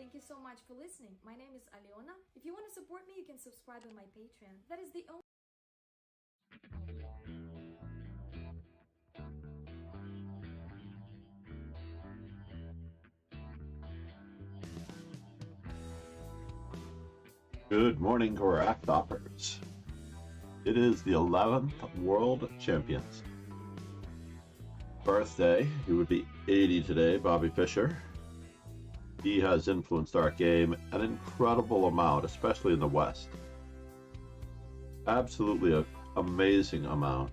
Thank you so much for listening. My name is Aliona. If you want to support me, you can subscribe on my Patreon. That is the only... Good morning, Grasshoppers. It is the 11th World Champions. Birthday, he would be 80 today, Bobby Fischer. He has influenced our game an incredible amount, especially in the West. Absolutely an amazing amount.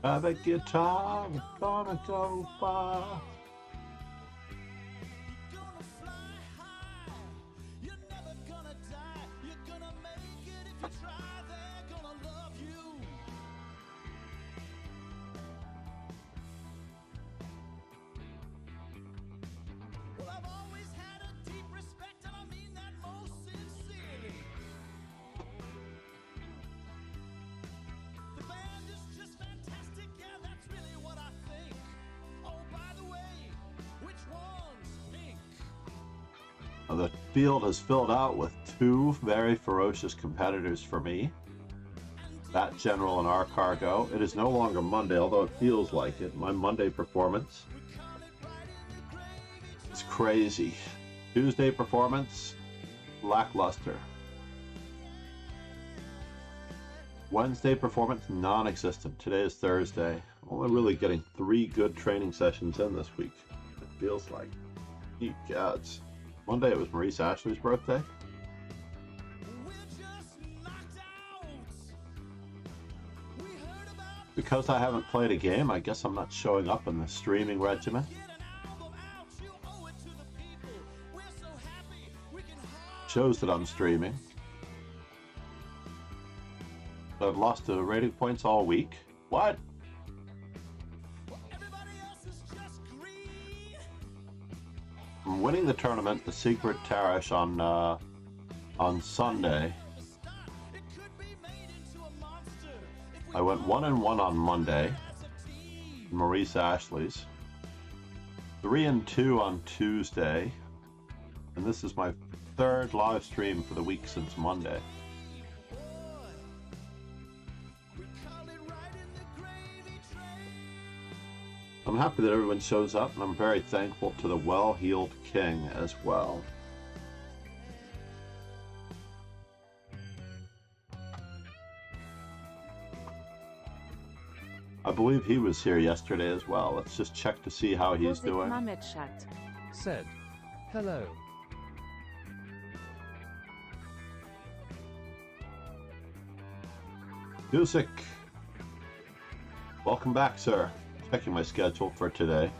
Have a guitar, we're gonna go far. The field is filled out with two very ferocious competitors for me. That General and our cargo. It is no longer Monday, although it feels like it. My Monday performance is crazy. Tuesday performance, lackluster. Wednesday performance, non-existent. Today is Thursday. Only really getting 3 good training sessions in this week, it feels like. Ye gods. Monday it was Maurice Ashley's birthday. Because I haven't played a game, I guess I'm not showing up in the streaming regimen. Shows that I'm streaming. I've lost the rating points all week. What? I'm winning the tournament, the Secret Tarish, on Sunday. I went 1-1 on Monday, Maurice Ashley's. 3-2 on Tuesday, and this is my 3rd live stream for the week since Monday. I'm happy that everyone shows up, and I'm very thankful to the well-heeled king as well. I believe he was here yesterday as well. Let's just check to see how he's doing. Said, hello. Dusik, welcome back, sir. Checking my schedule for today.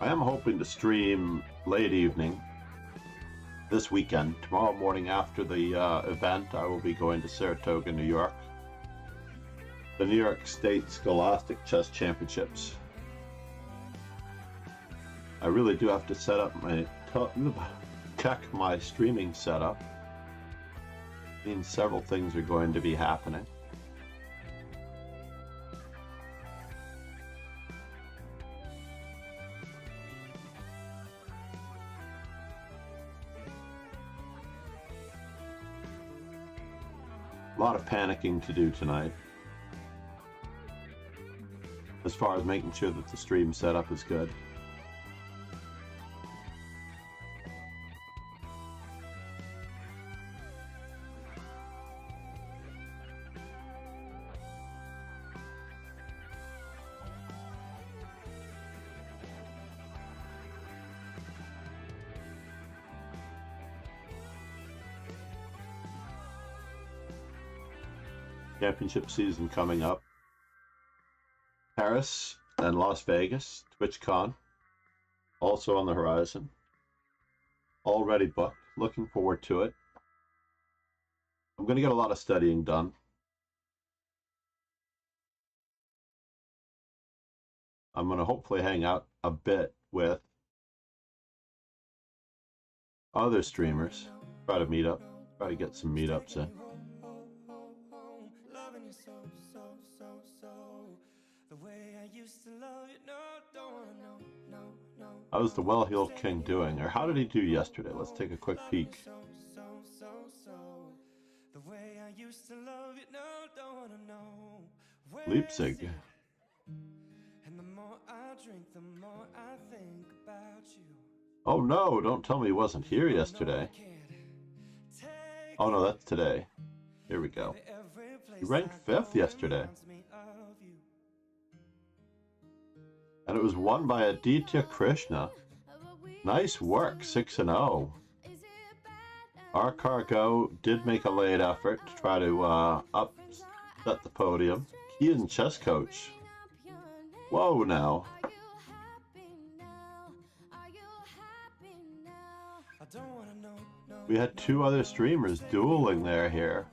I am hoping to stream late evening this weekend. Tomorrow morning after the event, I will be going to Saratoga, New York. The New York State Scholastic Chess Championships. I really do have to set up my check my streaming setup. It means several things are going to be happening. A lot of panicking to do tonight, as far as making sure that the stream setup is good. Championship season coming up. Paris and Las Vegas, TwitchCon, also on the horizon. Already booked. Looking forward to it. I'm going to get a lot of studying done. I'm going to hopefully hang out a bit with other streamers. Try to meet up. Try to get some meetups in. How's the well-heeled king doing? Or how did he do yesterday? Let's take a quick peek. Leipzig. Oh no, don't tell me he wasn't here yesterday. Oh no, that's today. Here we go. He ranked 5th yesterday. And it was won by Aditya Krishna. Nice work, 6-0. Our cargo did make a late effort to try to upset the podium. Kian chess coach. Whoa now. We had 2 other streamers dueling there here.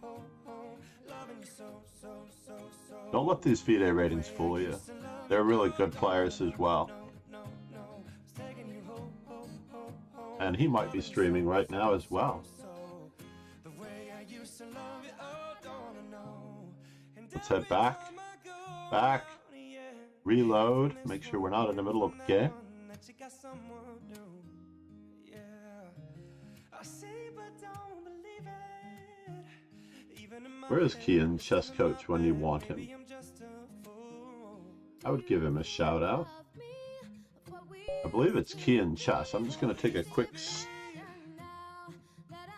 Don't let these FIDE ratings fool you. They're really good players as well. And he might be streaming right now as well. Let's head back. Back. Reload. Make sure we're not in the middle of the game. Where is Kian, chess coach, when you want him? I would give him a shout out. I believe it's Kian chess. I'm just going to take a quick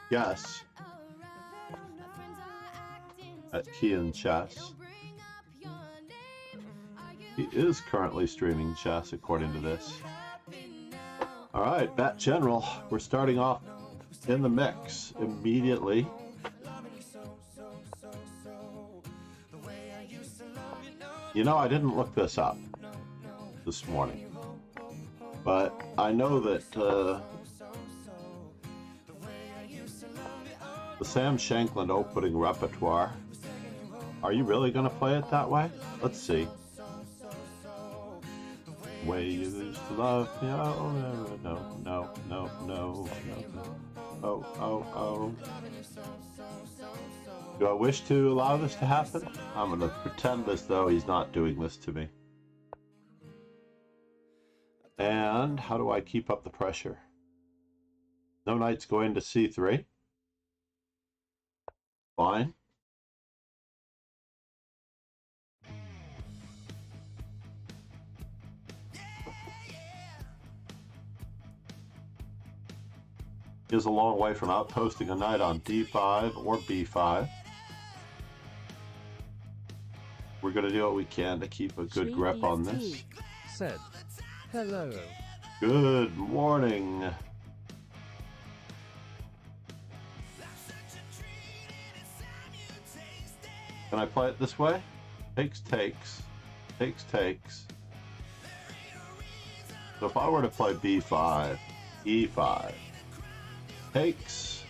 guess at Kian chess. He is currently streaming chess according to this. Alright, Bat General. We're starting off in the mix immediately. You know, I didn't look this up this morning, but I know that the Sam Shankland opening repertoire, are you really going to play it that way? Let's see. Way you used to love me, oh, no. Oh. Do I wish to allow this to happen? I'm going to pretend as though he's not doing this to me. And how do I keep up the pressure? No knight's going to c3. Fine. He is a long way from outposting a knight on d5 or b5. We're going to do what we can to keep a good grip on this. Said, hello. Good morning. Can I play it this way? Takes. So if I were to play b5, e5, takes.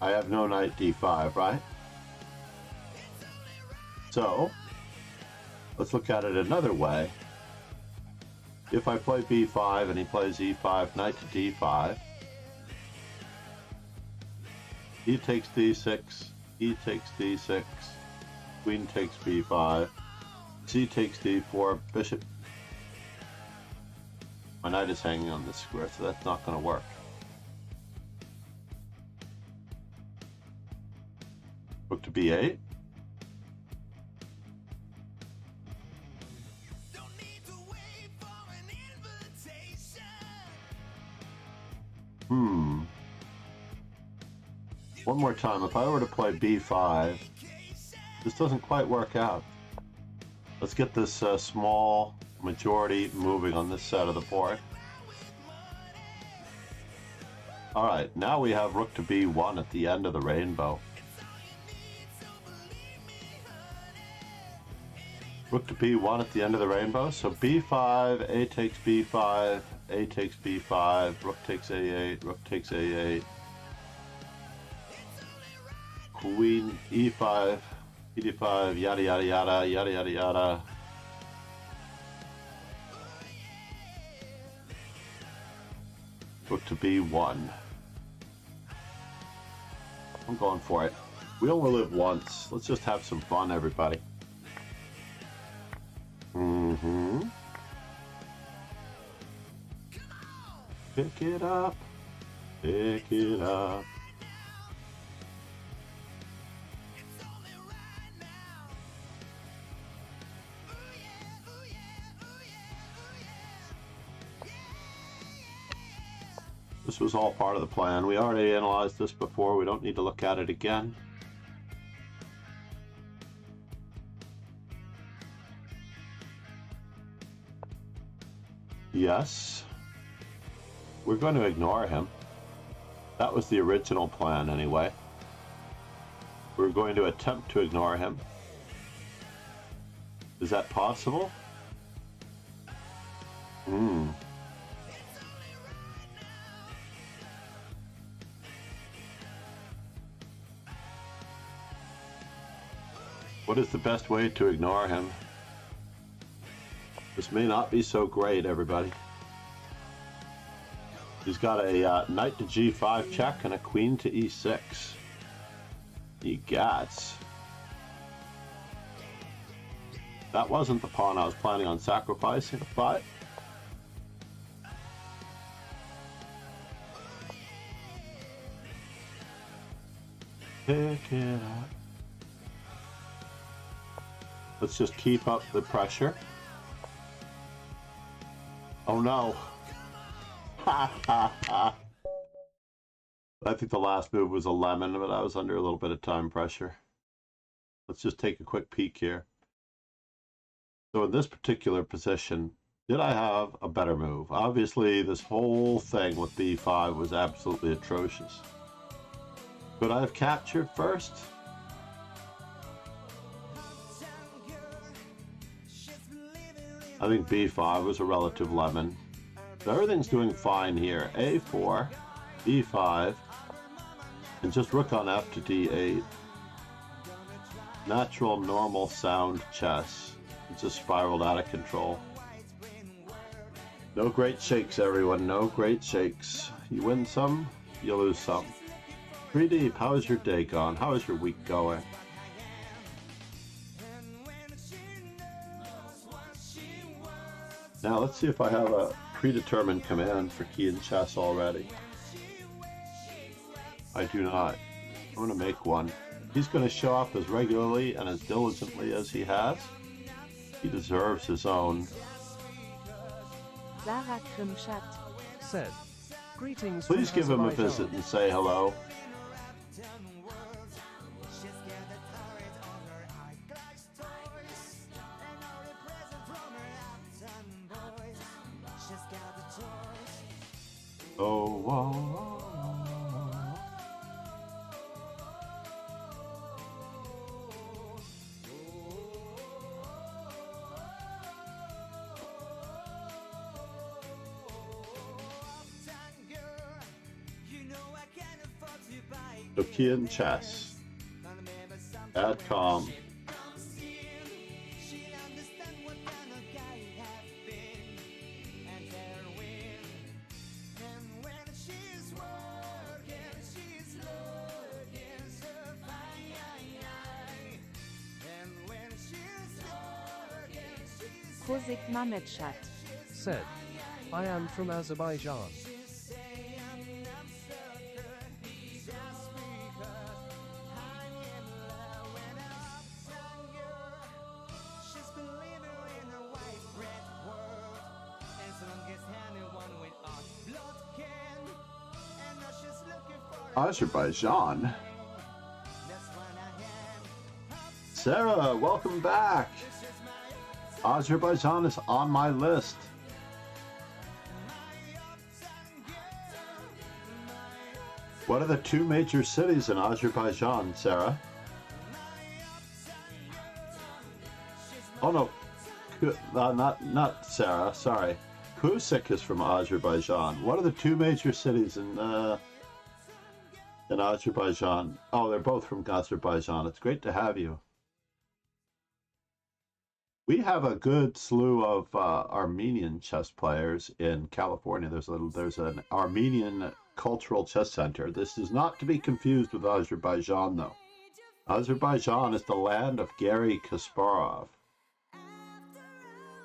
I have no knight d5, right? So, let's look at it another way. If I play b5 and he plays e5, knight to d5, he takes d6, e takes d6, queen takes b5, c takes d4, bishop. My knight is hanging on this square, so that's not going to work. Rook to b8. One more time. If I were to play b5, this doesn't quite work out. Let's get this small majority moving on this side of the board. Alright, now we have rook to b1 at the end of the rainbow. Rook to b1 at the end of the rainbow. So b5, a takes b5, a takes b5, rook takes a8, rook takes a8. Queen e5, e5, yada yada yada, yada yada yada. Rook to b1. I'm going for it. We only live once. Let's just have some fun, everybody. Pick it up. Pick it up. This was all part of the plan. We already analyzed this before. We don't need to look at it again. Yes. We're going to ignore him. That was the original plan anyway. We're going to attempt to ignore him. Is that possible? What is the best way to ignore him? This may not be so great, everybody. He's got a knight to g5 check and a queen to e6. Egats. That wasn't the pawn I was planning on sacrificing, but pick it up. Let's just keep up the pressure. Oh no. Ha ha ha. I think the last move was a lemon, but I was under a little bit of time pressure. Let's just take a quick peek here. So in this particular position, did I have a better move? Obviously, this whole thing with b5 was absolutely atrocious. Could I have captured first? I think b5 was a relative lemon. So everything's doing fine here. a4, e5, and just rook on f to d8. Natural, normal, sound chess. It just spiraled out of control. No great shakes, everyone. No great shakes. You win some, you lose some. 3Deep, how is your day gone? How is your week going? Now let's see if I have a predetermined command for key in chess already. I do not. I'm going to make one. He's going to show up as regularly and as diligently as he has. He deserves his own. Sarah Krimchat said, "Greetings." Please give him a visit and say hello. Oh, whoa, whoa. Key in chess. Add com. Kozik Mametchat said, "I am from Azerbaijan." Azerbaijan. Sarah, welcome back. Azerbaijan is on my list. What are the two major cities in Azerbaijan, Sarah? Oh no, Not Sarah. Sorry, Kusik is from Azerbaijan. What are the two major cities in Azerbaijan? Oh, they're both from Azerbaijan. It's great to have you. We have a good slew of Armenian chess players in California. There's an Armenian cultural chess center. This is not to be confused with Azerbaijan, though. Azerbaijan is the land of Garry Kasparov.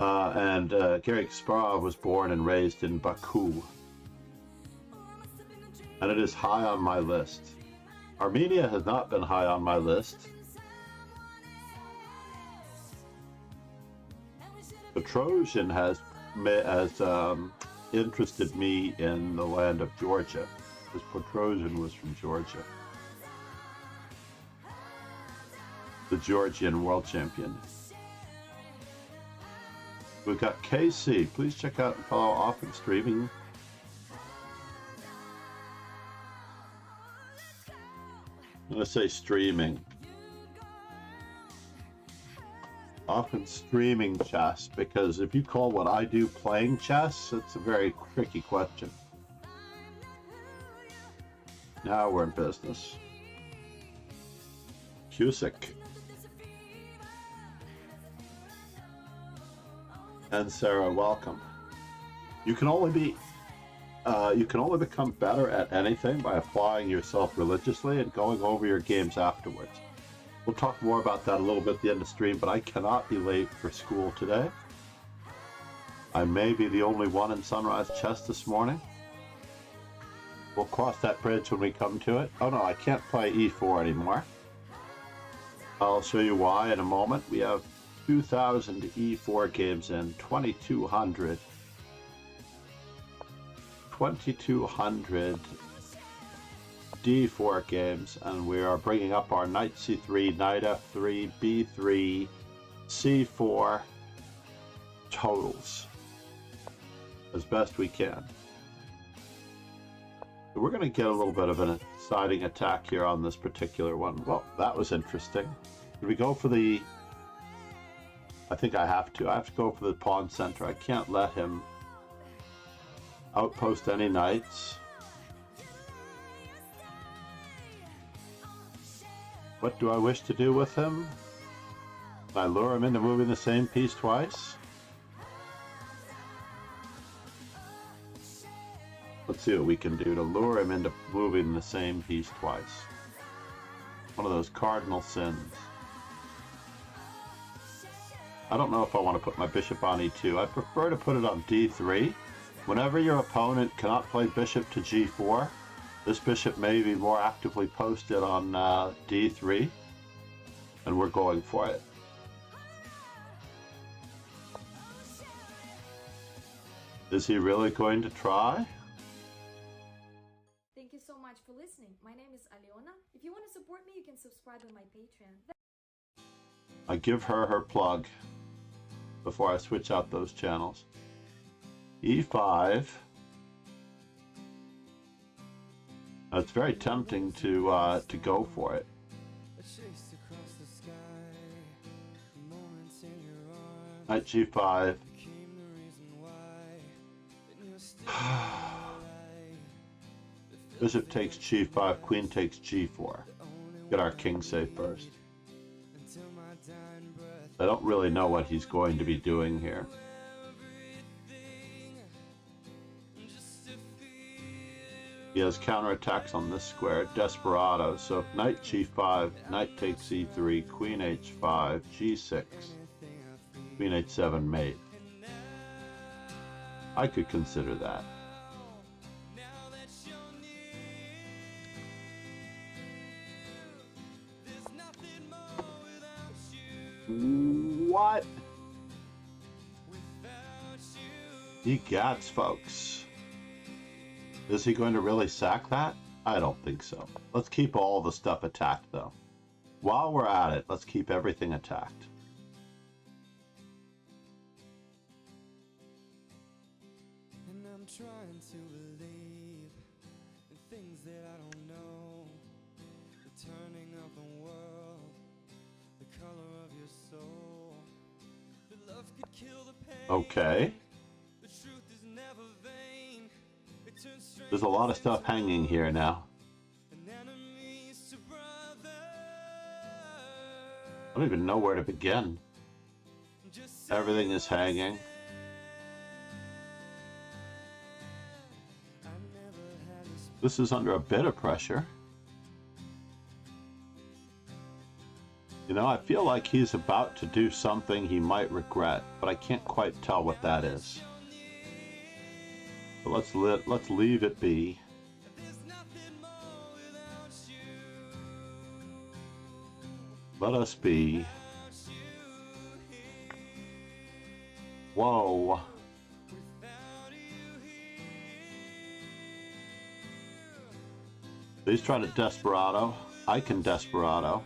And Garry Kasparov was born and raised in Baku. And it is high on my list. Armenia has not been high on my list. Petrosian has interested me in the land of Georgia, because Petrosian was from Georgia. The Georgian world champion. We've got KC. Please check out and follow Often Streaming. I'm going to say streaming. Often streaming chess, because if you call what I do playing chess, it's a very tricky question. Now we're in business. Cusick. And Sarah, welcome. You can only become better at anything by applying yourself religiously and going over your games afterwards. We'll talk more about that a little bit at the end of the stream, but I cannot be late for school today. I may be the only one in Sunrise Chess this morning. We'll cross that bridge when we come to it. Oh no, I can't play e4 anymore. I'll show you why in a moment. We have 2,000 e4 games in, 2,200 d4 games, and we are bringing up our knight c3, knight f3, b3, c4 totals as best we can. So we're going to get a little bit of an siding attack here on this particular one. Well, that was interesting. Did we go for the... I think I have to. I have to go for the pawn center. I can't let him outpost any knights. What do I wish to do with him? Can I lure him into moving the same piece twice? Let's see what we can do to lure him into moving the same piece twice. One of those cardinal sins. I don't know if I want to put my bishop on e2. I prefer to put it on d3. Whenever your opponent cannot play bishop to g4, this bishop may be more actively posted on d3, and we're going for it. Is he really going to try? Thank you so much for listening. My name is Aliona. If you want to support me, you can subscribe on my Patreon. I give her her plug before I switch out those channels. e5. Now, it's very tempting to go for it. Knight g5. Bishop takes g5, queen takes g4. Get our king safe first. I don't really know what he's going to be doing here. He has counterattacks on this square, desperado. So if knight g5, knight takes e3, queen h5, g6, queen h7 mate. I could consider that. What? He gats, folks. Is he going to really sack that? I don't think so. Let's keep all the stuff attacked, though. While we're at it, let's keep everything attacked. And I'm trying to believe in things that I don't know. The turning of the world, the color of your soul, the love Okay. There's a lot of stuff hanging here now. I don't even know where to begin. Everything is hanging. This is under a bit of pressure. You know, I feel like he's about to do something he might regret, but I can't quite tell what that is. So let's leave it be. Let us be. Whoa. He's trying to desperado. I can desperado.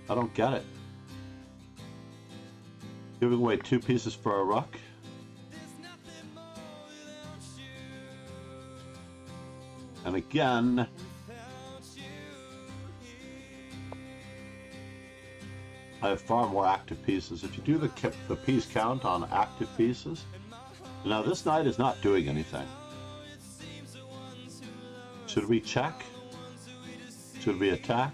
I don't get it. Giving away 2 pieces for a rook. And again, I have far more active pieces. If you do the piece count on active pieces, now this knight is not doing anything. Should we check? Should we attack?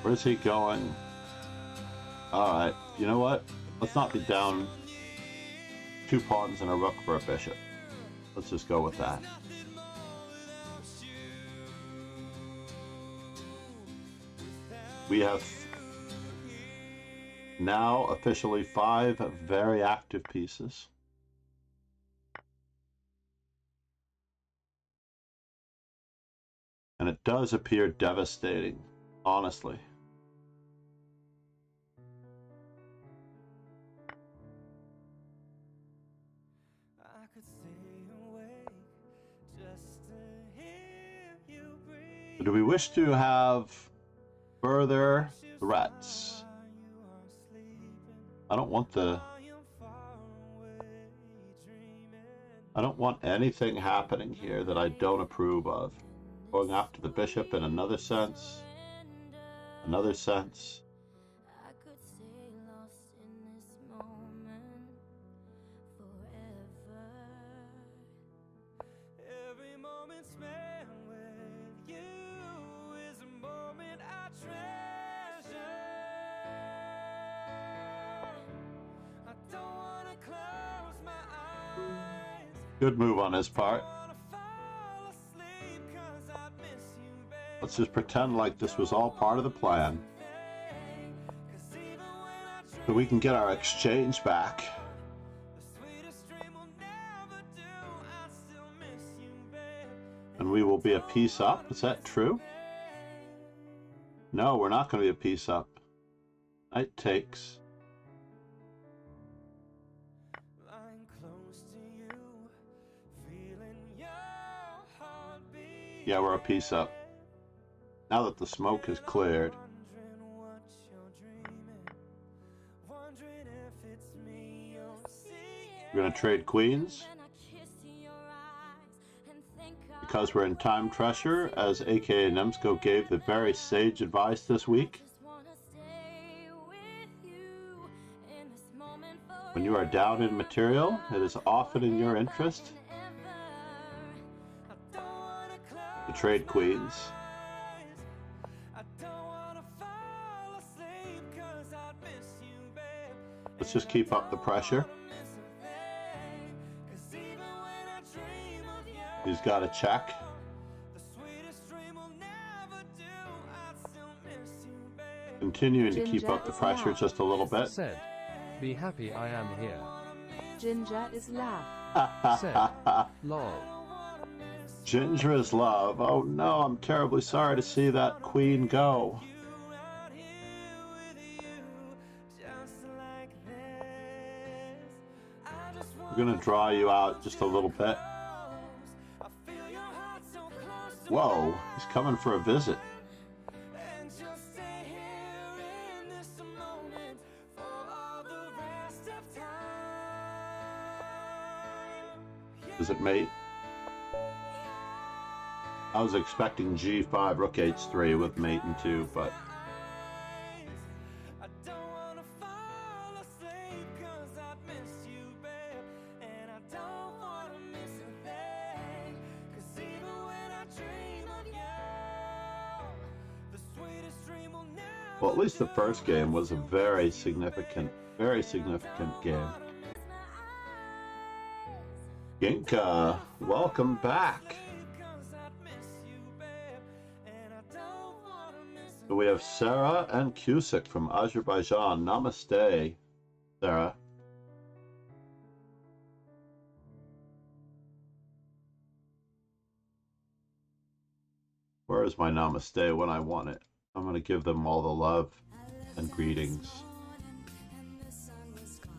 Where's he going? Alright, you know what? Let's not be down 2 pawns and a rook for a bishop. Let's just go with that. We have now officially 5 very active pieces. And it does appear devastating, honestly. Do we wish to have further threats? I don't want anything happening here that I don't approve of. Going after the bishop in another sense. Another sense. Good move on his part. Let's just pretend like this was all part of the plan. So we can get our exchange back. And we will be a piece up. Is that true? No, we're not going to be a piece up. Knight takes. Yeah, we're a piece up. Now that the smoke is cleared. We're going to trade queens. Because we're in time pressure, as aka Nemsko gave the very sage advice this week. When you are down in material, it is often in your interest to trade queens. Let's just keep up the pressure. He's got a check. Continuing to keep up the pressure just a little bit. Said, "Be happy I am here." Ginger is laugh. Said, "Lol." Ginger is love. Oh no, I'm terribly sorry to see that queen go. We're gonna draw you out just a little bit. Whoa, he's coming for a visit. Is it mate? I was expecting G5, Rook H3 with mate and 2, but I don't wanna fall asleep 'cause I miss you, babe. And I don't wanna miss a thing. 'Cause even when I dream of you, the sweetest dream will never. well, at least the first game was a very significant game. Ginka, welcome back. So we have Sarah and Cusick from Azerbaijan. Namaste, Sarah. Where is my namaste when I want it? I'm going to give them all the love and greetings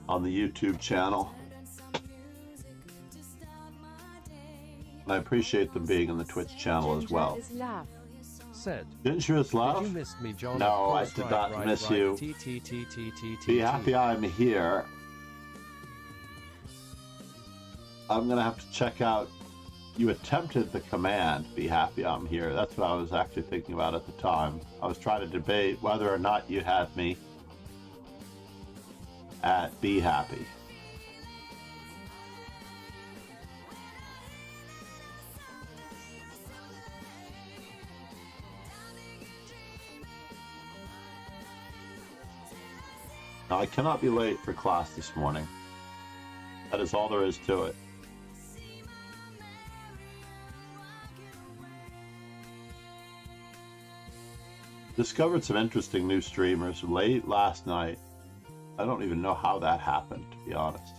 on the YouTube channel. And I appreciate them being in the Twitch channel as well. Said. Ginger is love? You missed me, John. No, I did not miss you. Be happy I'm here. I'm going to have to check out. You attempted the command, be happy I'm here. That's what I was actually thinking about at the time. I was trying to debate whether or not you had me at be happy. Now, I cannot be late for class this morning. That is all there is to it. Discovered some interesting new streamers late last night. I don't even know how that happened, to be honest.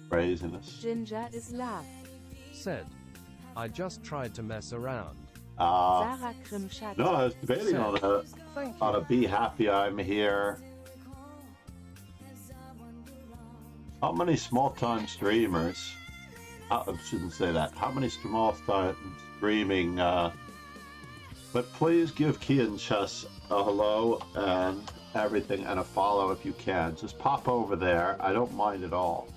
Craziness. Ginger is love. Said. I just tried to mess around. Sarah Krimschat. No, I was debating on a be happy I'm here. How many small-time streamers? I shouldn't say that. How many small-time streaming? But please give Key and Chess a hello and everything and a follow if you can. Just pop over there. I don't mind at all.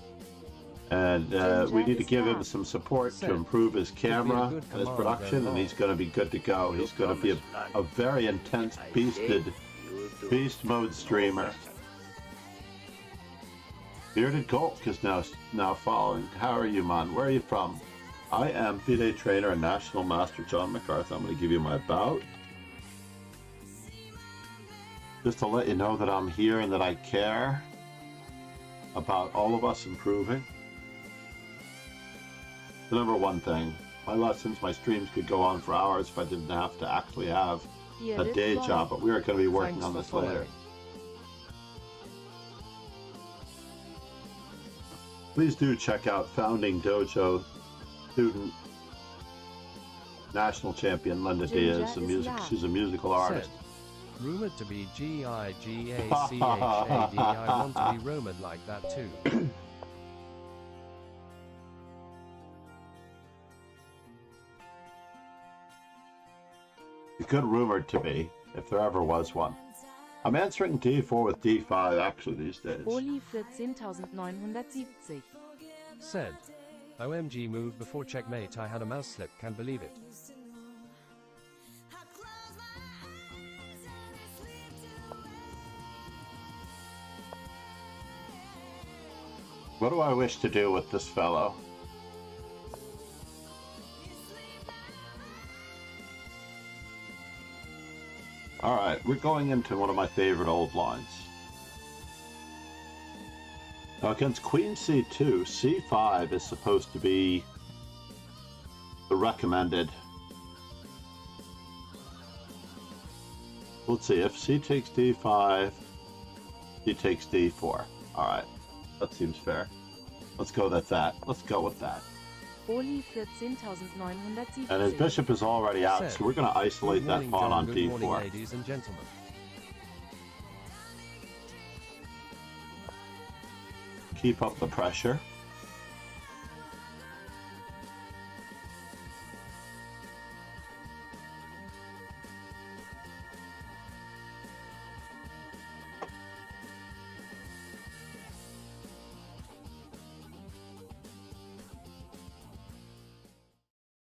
And we need to give him some support to improve his camera and his production, and he's going to be good to go. He's going to be a very intense beast mode streamer. Bearded Gulp is now following. How are you, man? Where are you from? I am FIDE trainer and National Master John MacArthur. I'm going to give you my bout. Just to let you know that I'm here and that I care about all of us improving. The number one thing, my lessons, my streams could go on for hours if I didn't have to actually have a day job, but we are going to be working on this later. Please do check out Founding Dojo student national champion Linda Diaz. She's a musical artist. Rumored to be Gigachad. I want to be rumored like that too. Good rumored to be, if there ever was one. I'm answering D4 with D5 actually these days. Oli 14.970. Said. OMG move before checkmate. I had a mouse slip. Can't believe it. What do I wish to do with this fellow? Alright, we're going into one of my favorite old lines. Now against Queen C2, C5 is supposed to be the recommended. Let's see, if C takes D5, C takes D4. Alright, that seems fair. Let's go with that. Let's go with that. Oli 14.970. And his bishop is already out, so we're going to isolate that pawn on Good morning, D4. ladies and gentlemen. Keep up the pressure.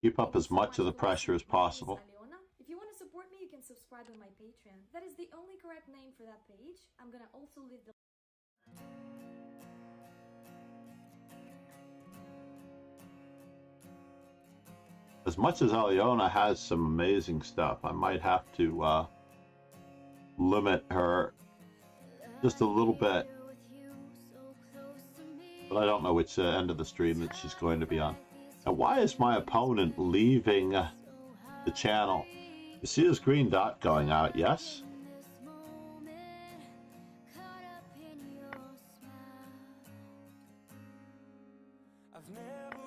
Keep up as much of the pressure as possible. If you want to support me, you can subscribe on my Patreon. That is the only correct name for that page. I'm gonna also leave the... As much as Aliona has some amazing stuff, I might have to limit her just a little bit. But I don't know which end of the stream that she's going to be on. Now, why is my opponent leaving the channel? You see this green dot going out, yes? I've never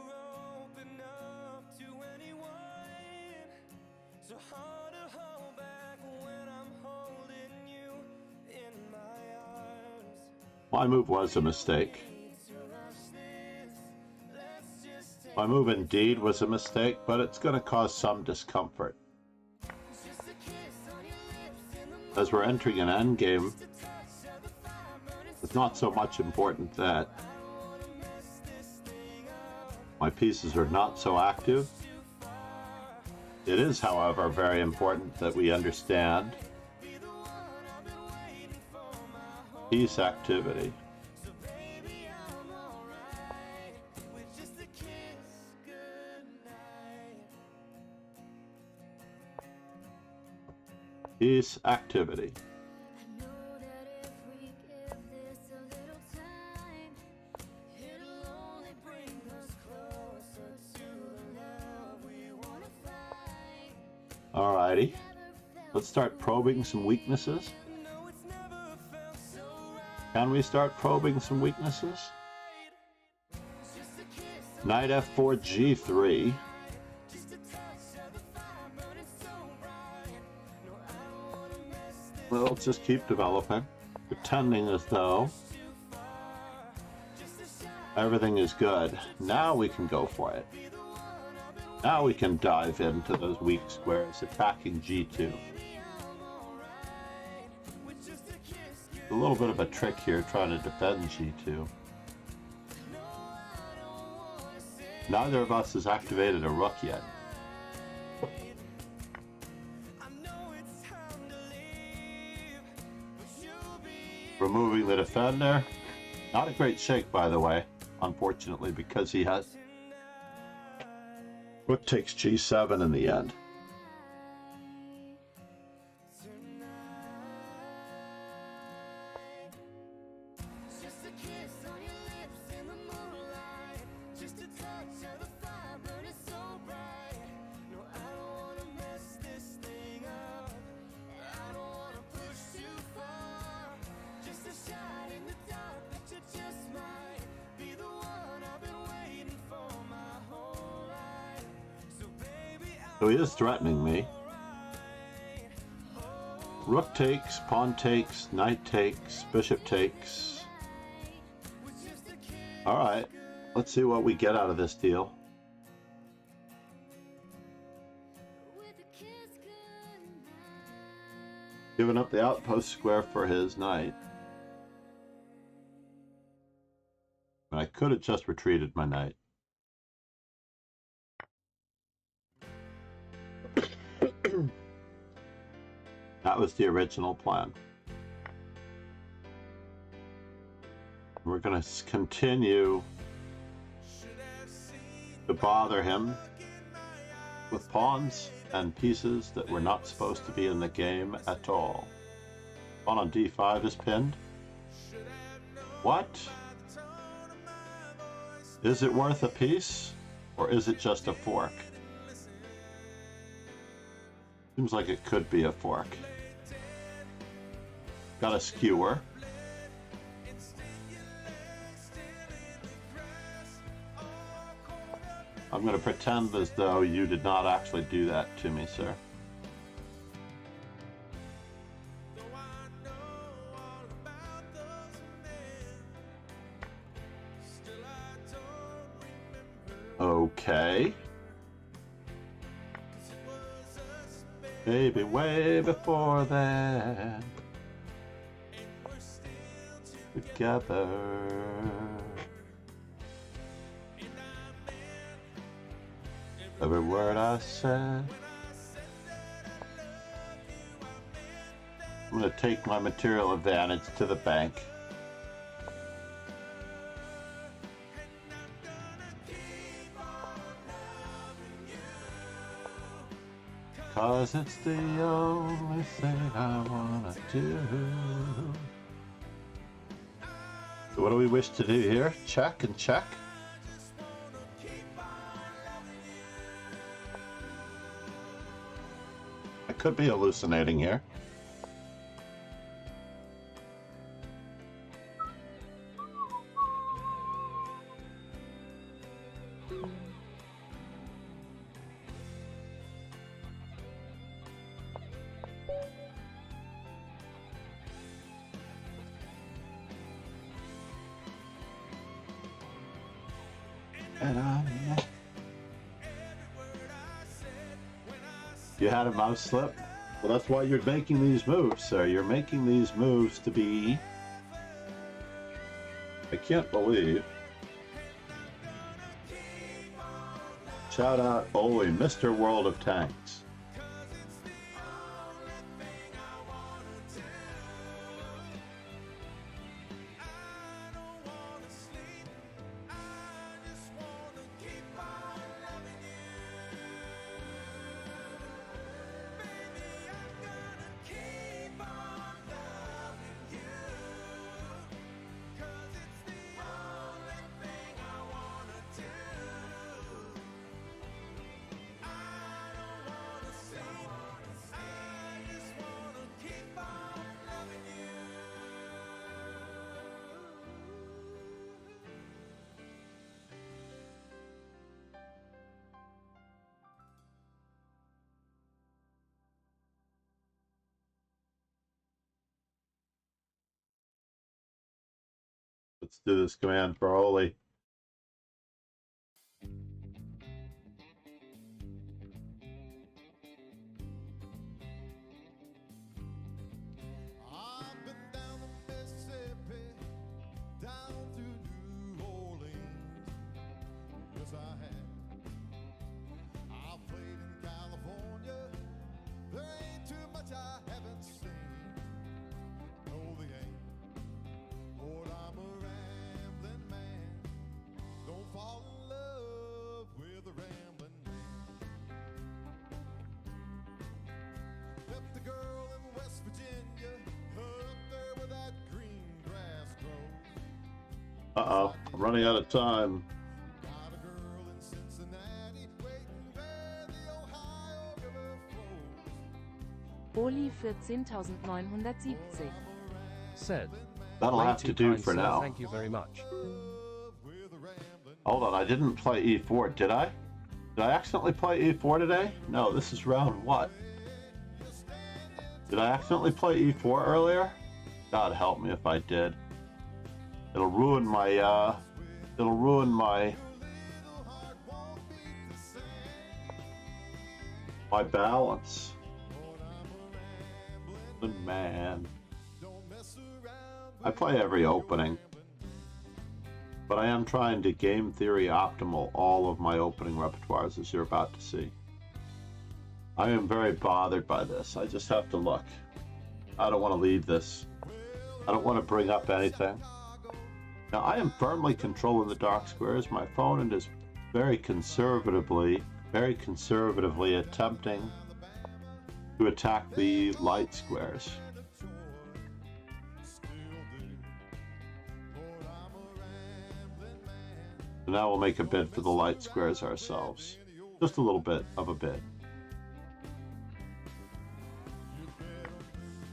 opened up to anyone, so hard to hold back when I'm holding you in my arms. My move was a mistake. My move indeed was a mistake, but it's going to cause some discomfort. As we're entering an endgame, it's not so much important that my pieces are not so active. It is, however, very important that we understand piece activity. Piece activity. Alrighty, let's start probing some weaknesses. Can we start probing some weaknesses? Knight f4, g3. Well, let's just keep developing, pretending as though everything is good. Now we can go for it. Now we can dive into those weak squares, attacking g2. A little bit of a trick here, trying to defend g2. Neither of us has activated a rook yet. Removing the defender. Not a great shake, by the way, unfortunately, because he has... Rook takes g7 in the end. So he is threatening me. Rook takes, pawn takes, knight takes, bishop takes. Alright, let's see what we get out of this deal. Giving up the outpost square for his knight. And I could have just retreated my knight. That was the original plan. We're going to continue to bother him with pawns and pieces that were not supposed to be in the game at all. Pawn on d5 is pinned. What? Is it worth a piece, or is it just a fork? Seems like it could be a fork. Got a skewer. I'm going to pretend as though you did not actually do that to me, sir. Okay. Maybe way before then. Together. Every word I said. I'm going to take my material advantage to the bank. Cause it's the only thing I wanna do. So what do we wish to do here? Check and check. I could be hallucinating here. You had a mouse slip? Well, that's why you're making these moves, sir. You're making these moves to be... I can't believe... Shout out, Oli, Mr. World of Tanks. Let's do this command for Oli. I've been down the Mississippi, down to New Orleans. Yes, I have. I've played in California. There ain't too much I haven't seen. No, they ain't. Lord, I'm a rambling man. Don't fall in love with a rambling man. Met the girl in West Virginia, up there where that green grass grows. Uh-oh, I'm running out of time. Got a girl in Cincinnati, waiting where the Ohio River flows. Oli 14.970. Said. That'll Way have too to do kind, for sir. now. Thank you very much. Hold on, I didn't play E4, did I? Did I accidentally play E4 today? No, this is round what? Did I accidentally play E4 earlier? God help me if I did. It'll ruin my, my balance. Good man. I play every opening, but I am trying to game theory optimal all of my opening repertoires, as you're about to see. I am very bothered by this. I just have to look. I don't want to leave this. I don't want to bring up anything. Now, I am firmly controlling the dark squares. My opponent is very conservatively attempting to attack the light squares. So now we'll make a bid for the light squares ourselves. Just a little bit of a bid.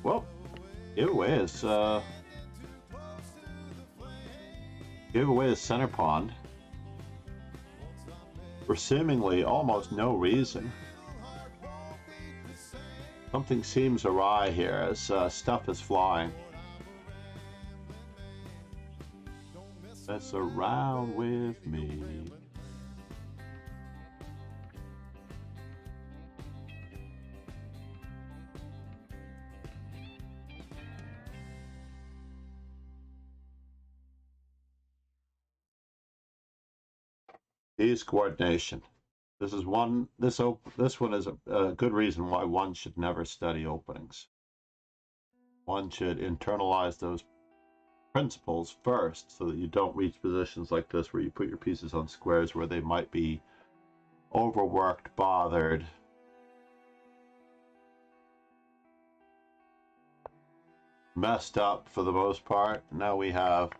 Well, giveaway is center pond for seemingly almost no reason. Something seems awry here as stuff is flying. Mess around with me. Ease coordination. This is one. This one is a good reason why one should never study openings. One should internalize those principles first, so that you don't reach positions like this where you put your pieces on squares where they might be overworked, bothered. Messed up for the most part. Now we have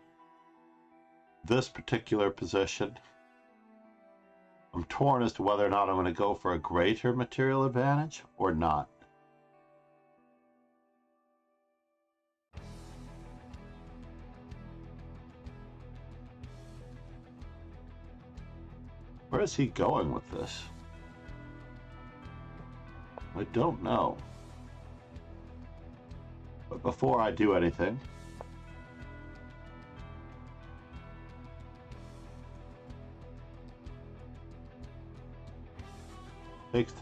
this particular position. I'm torn as to whether or not I'm going to go for a greater material advantage or not. Where is he going with this? I don't know. But before I do anything, takes,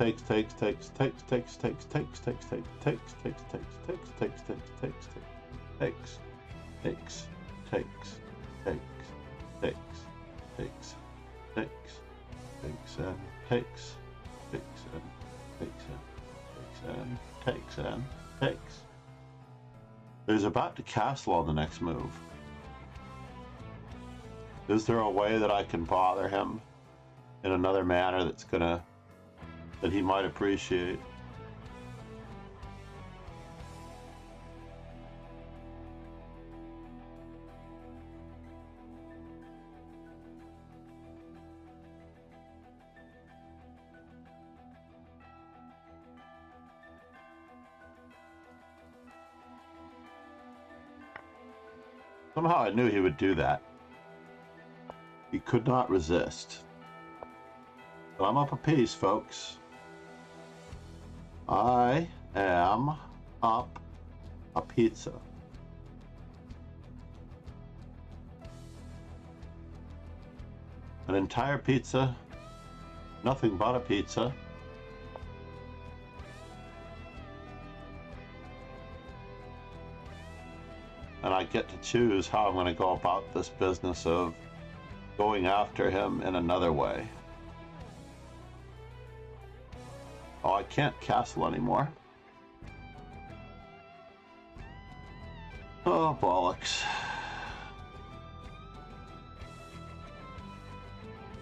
and takes. He's about to castle on the next move. Is there a way that I can bother him in another manner that he might appreciate? Somehow I knew he would do that. He could not resist. But I'm up a piece, folks. I am up a pizza. An entire pizza, nothing but a pizza. And I get to choose how I'm going to go about this business of going after him in another way. Oh, I can't castle anymore. Oh, bollocks.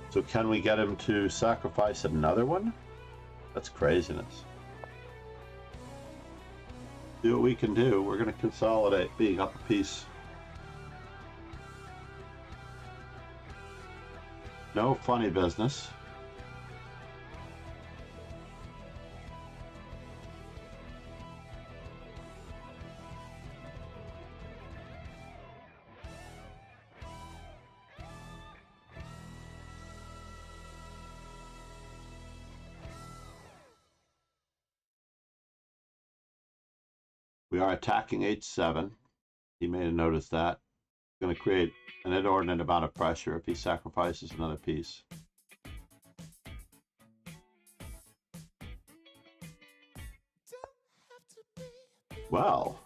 So can we get him to sacrifice another one? That's craziness. Do what we can do. We're going to consolidate being up a piece. No funny business. We are attacking H7. He may have noticed that. It's going to create an inordinate amount of pressure if he sacrifices another piece. Well.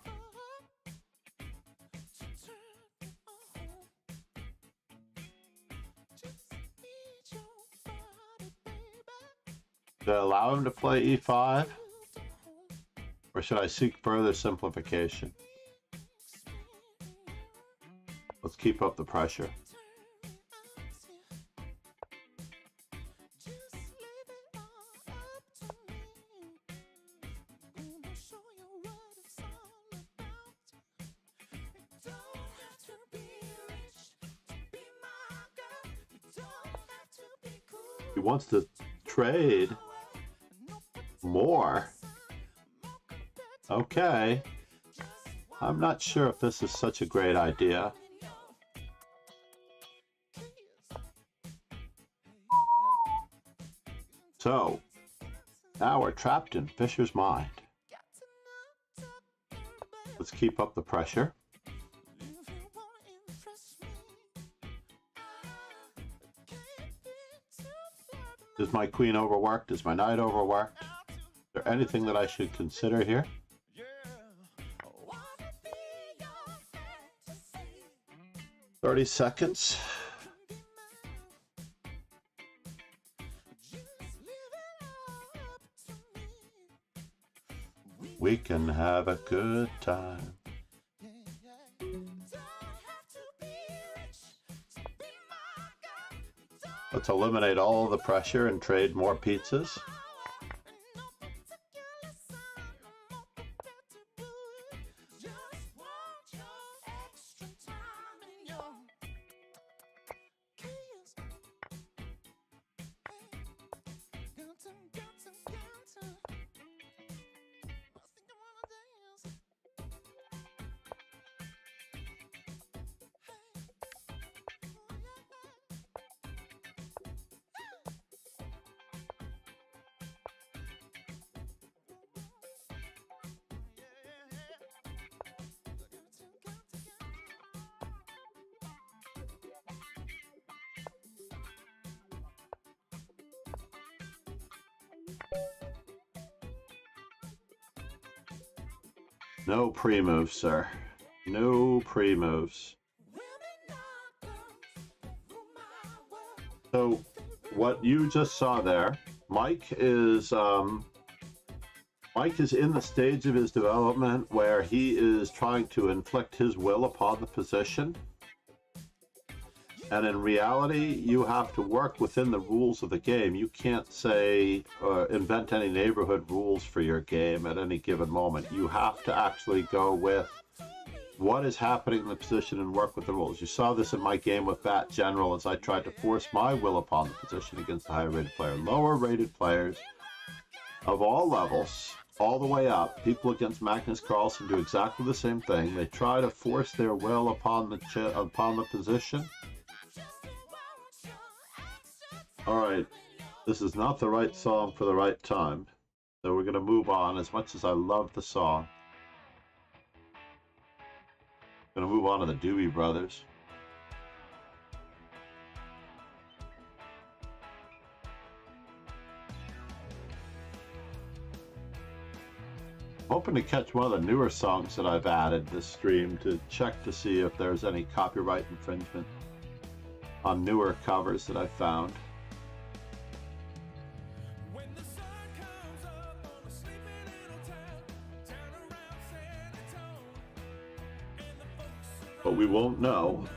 Should I allow him to play E5? Or should I seek further simplification? Let's keep up the pressure. He wants to trade more. Okay. I'm not sure if this is such a great idea. So, now we're trapped in Fischer's mind. Let's keep up the pressure. Is my queen overworked? Is my knight overworked? Is there anything that I should consider here? 30 seconds. We can have a good time. Let's eliminate all the pressure and trade more pizzas. No pre-moves, sir. No pre-moves. So, what you just saw there, Mike is in the stage of his development where he is trying to inflict his will upon the position. And in reality, you have to work within the rules of the game. You can't say, invent any neighborhood rules for your game at any given moment. You have to actually go with what is happening in the position and work with the rules. You saw this in my game with Bat General as I tried to force my will upon the position against the higher rated player. Lower rated players of all levels, all the way up, people against Magnus Carlsen do exactly the same thing. They try to force their will upon the position. Alright, this is not the right song for the right time, so we're going to move on. As much as I love the song, I'm going to move on to the Doobie Brothers. I'm hoping to catch one of the newer songs that I've added this stream to check to see if there's any copyright infringement on newer covers that I found. But we won't know.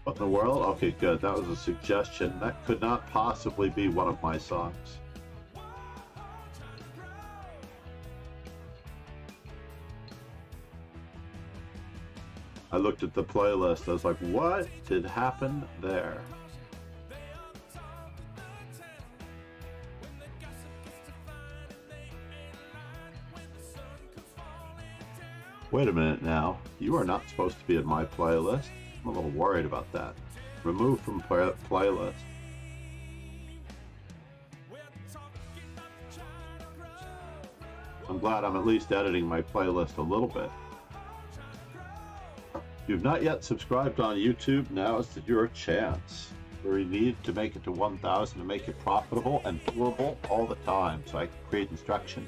What in the world? Okay, good. That was a suggestion. That could not possibly be one of my songs. I looked at the playlist. I was like, what did happen there? Wait a minute now. You are not supposed to be in my playlist. I'm a little worried about that. Remove from playlist. I'm glad I'm at least editing my playlist a little bit. If you've not yet subscribed on YouTube, now is your chance. We need to make it to 1,000 to make it profitable and doable all the time so I can create instruction.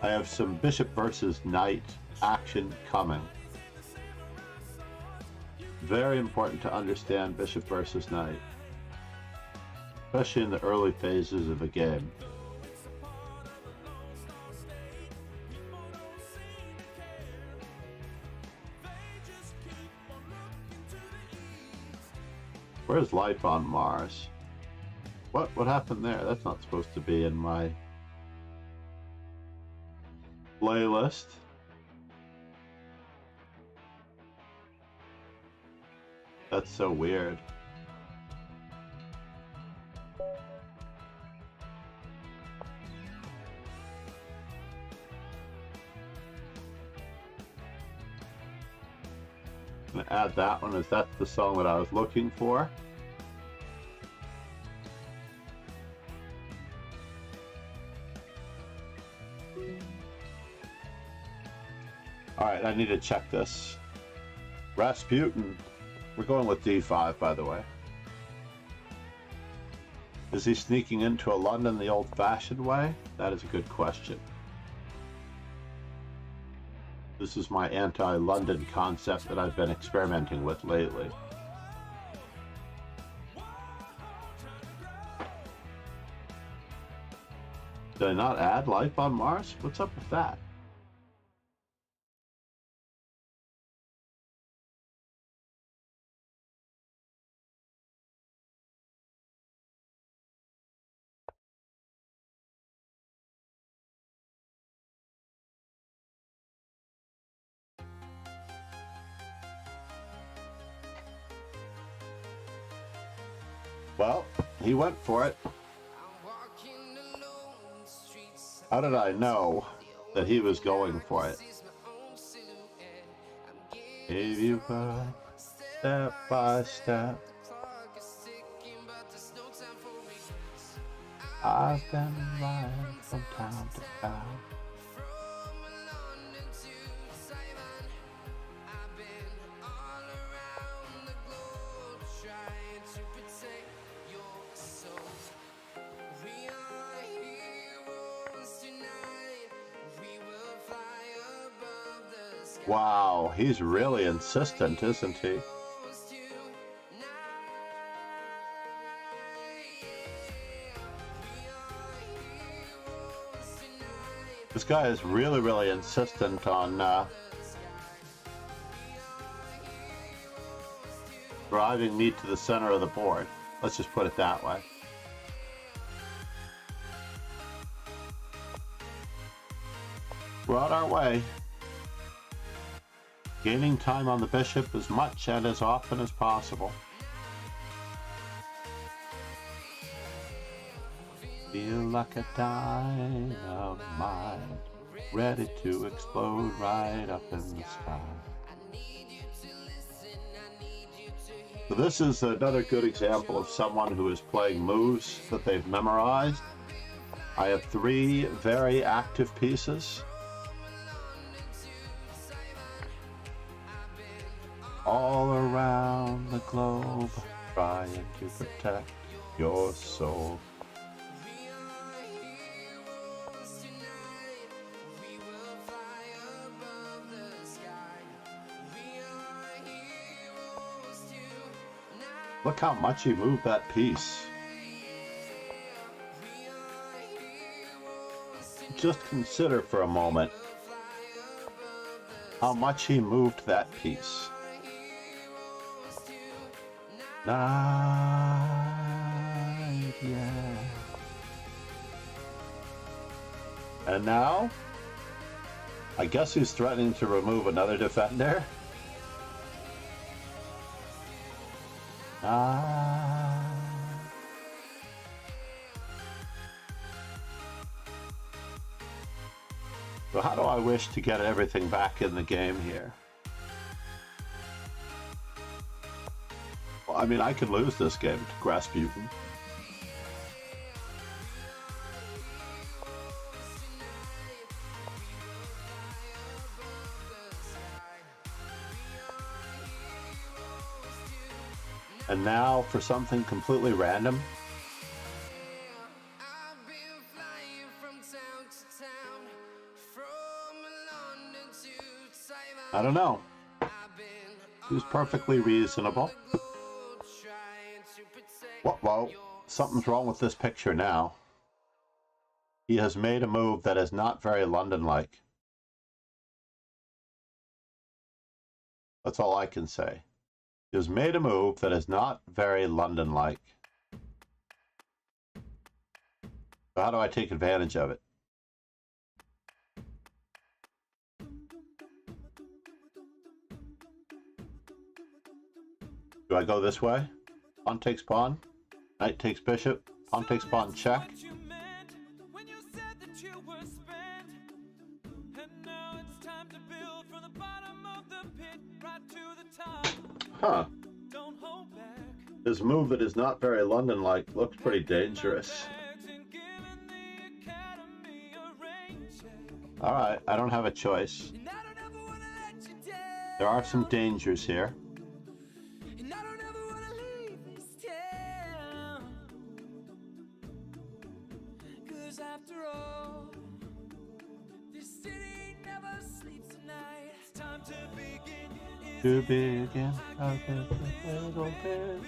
I have some Bishop versus Knight action coming. Very important to understand Bishop versus Knight, especially in the early phases of a game. Where's life on Mars? What happened there? That's not supposed to be in my playlist. That's so weird. I'm gonna add that one as that's the song that I was looking for. Alright, I need to check this. Rasputin. We're going with D5, by the way. Is he sneaking into a London the old-fashioned way? That is a good question. This is my anti-London concept that I've been experimenting with lately. Did I not add life on Mars? What's up with that? Well, he went for it. How did I know that he was going for it? Gave you by step by step. I've been riding from town to town. Wow, he's really insistent, isn't he? This guy is really insistent on driving me to the center of the board. Let's just put it that way. We're on our way. Gaining time on the bishop as much and as often as possible. Feel like a dynamite, ready to explode right up in the sky. So this is another good example of someone who is playing moves that they've memorized. I have 3 very active pieces. All around the globe, trying to protect your soul. Look how much he moved that piece. Just consider for a moment how much he moved that piece. Night, yeah. And now, I guess he's threatening to remove another defender. So how do I wish to get everything back in the game here? Well, I mean, I could lose this game to Rasputin. And now for something completely random. I don't know. He was perfectly reasonable. Whoa, something's wrong with this picture now. He has made a move that is not very London-like. That's all I can say. He has made a move that is not very London-like. So how do I take advantage of it? Do I go this way? Pawn takes pawn. Knight takes bishop. Pawn takes pawn, check. Huh. His move that is not very London-like looks pretty dangerous. Alright, I don't have a choice. There are some dangers here. After all, this city never sleeps at night. To begin out of the little bit.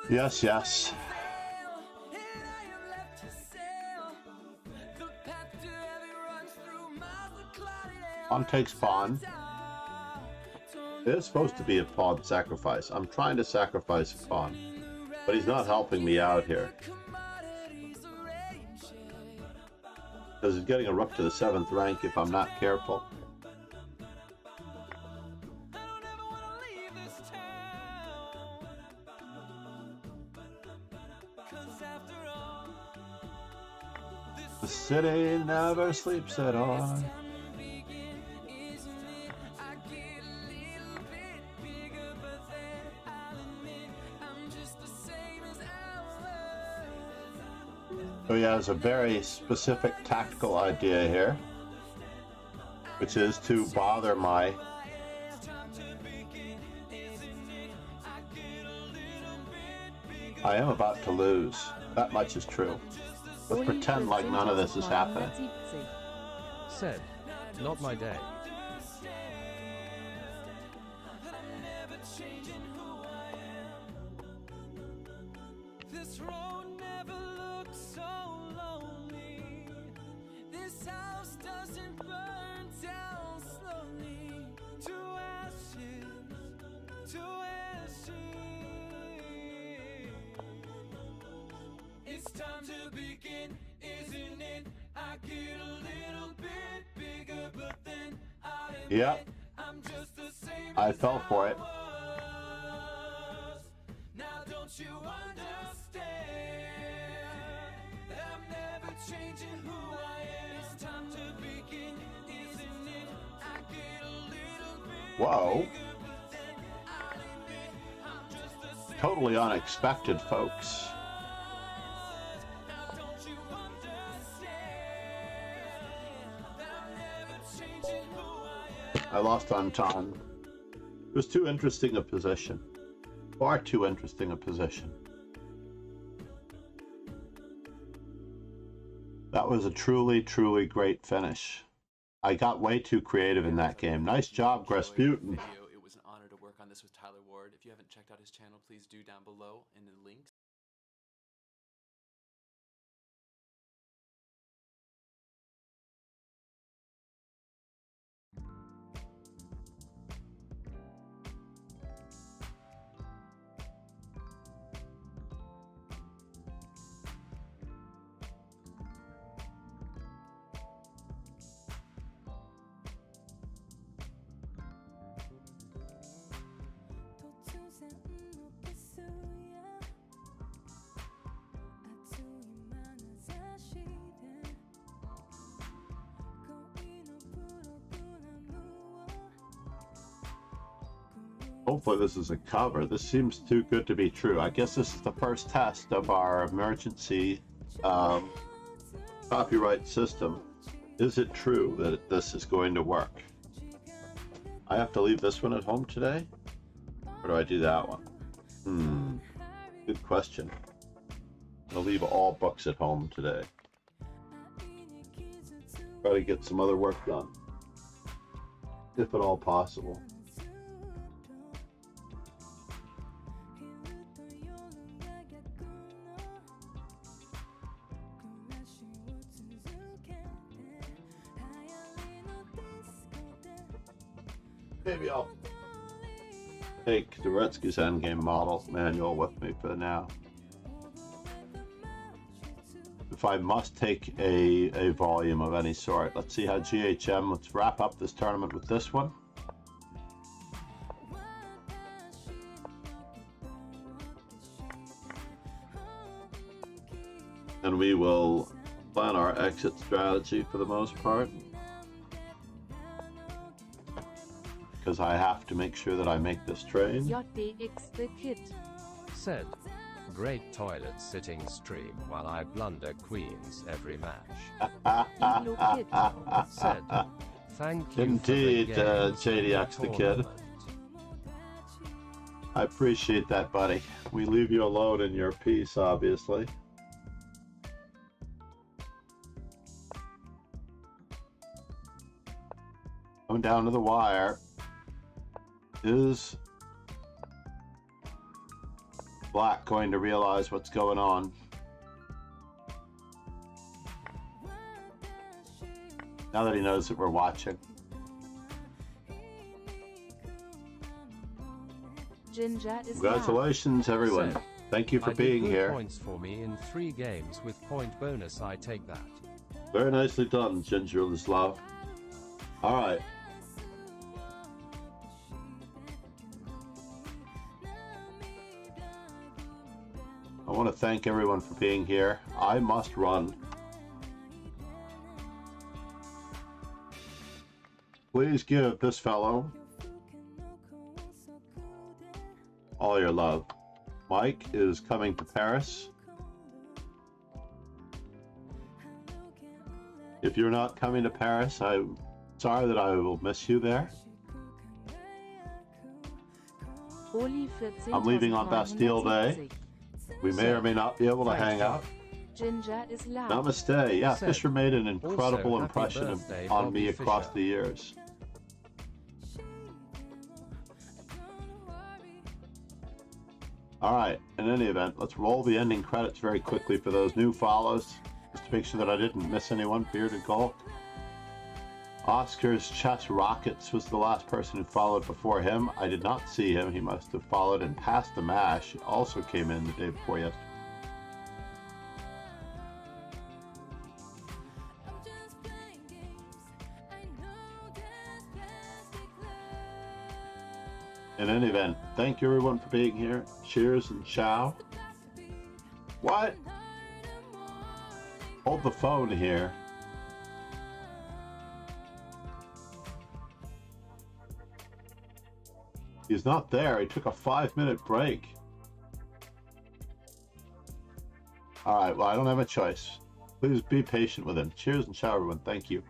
Yes, yes. Pawn takes pawn. It is supposed to be a pawn sacrifice. I'm trying to sacrifice a pawn, but he's not helping me out here. Because he's getting a rook to the 7th rank if I'm not careful. The city never sleeps at all. So he has a very specific tactical idea here, which is to bother my I am about to lose. That much is true. Let's pretend like none of this is happening. Said, not my day. This road never looks so lonely. This house doesn't burn down slowly. To ashes, to ashes. It's time to begin, isn't it? I get a little bit bigger, but then I admit Yep. I'm just the same. I fell for it. Now don't you understand? I'm never changing who I am. It's time to begin, isn't it? I get a little bit Whoa. bigger, but then I admit I'm just the same. Totally unexpected, folks. Now don't you understand? I'm never changing who I am. I lost on time. It was too interesting a position. Far too interesting a position. That was a truly, truly great finish. I got way too creative in that game. Nice job, Gresputin. It was an honor to work on this with Tyler Ward. If you haven't checked out his channel, please do down below in the links. Hopefully this is a cover. This seems too good to be true. I guess this is the first test of our emergency copyright system. Is it true that this is going to work? I have to leave this one at home today? Or do I do that one? Good question. I'll leave all books at home today. Try to get some other work done, if at all possible. Maybe I'll take the Redskins endgame model manual with me for now. If I must take a volume of any sort. Let's see how GHM, let's wrap up this tournament with this one. And we will plan our exit strategy for the most part. I have to make sure that I make this train. JDX the Kid. Said, great toilet sitting stream while I blunder queens every match. Iglo Kid. Said, thank you Indeed, for the games JDX the and Kid. tournament." I appreciate that, buddy. We leave you alone in your peace, obviously. Going down to the wire. Is Black going to realize what's going on? Now that he knows that we're watching. Ginger is Congratulations, everyone. Said, Thank you for I did being good here. points for me in 3 games with point bonus. I take that. Very nicely done, Ginger is love. All right. I want to thank everyone for being here. I must run. Please give this fellow all your love. Mike is coming to Paris. If you're not coming to Paris, I'm sorry that I will miss you there. Oli I'm leaving on Bastille Day. 14.970. We may or may not be able to Thanks, hang out. Ginger is loud. Namaste. Yeah, Said, Fischer made an incredible also, happy impression birthday, on Bobby me across Fischer. the years. All right, in any event, let's roll the ending credits very quickly for those new follows, just to make sure that I didn't miss anyone. Bearded Gulk. Oscar's Chess Rockets was the last person who followed before him. I did not see him. He must have followed and passed the mash. It also came in the day before yesterday. In any event, thank you everyone for being here. Cheers and ciao. What? Hold the phone here. He's not there. He took a 5-minute break. All right, well, I don't have a choice. Please be patient with him. Cheers and ciao, everyone. Thank you.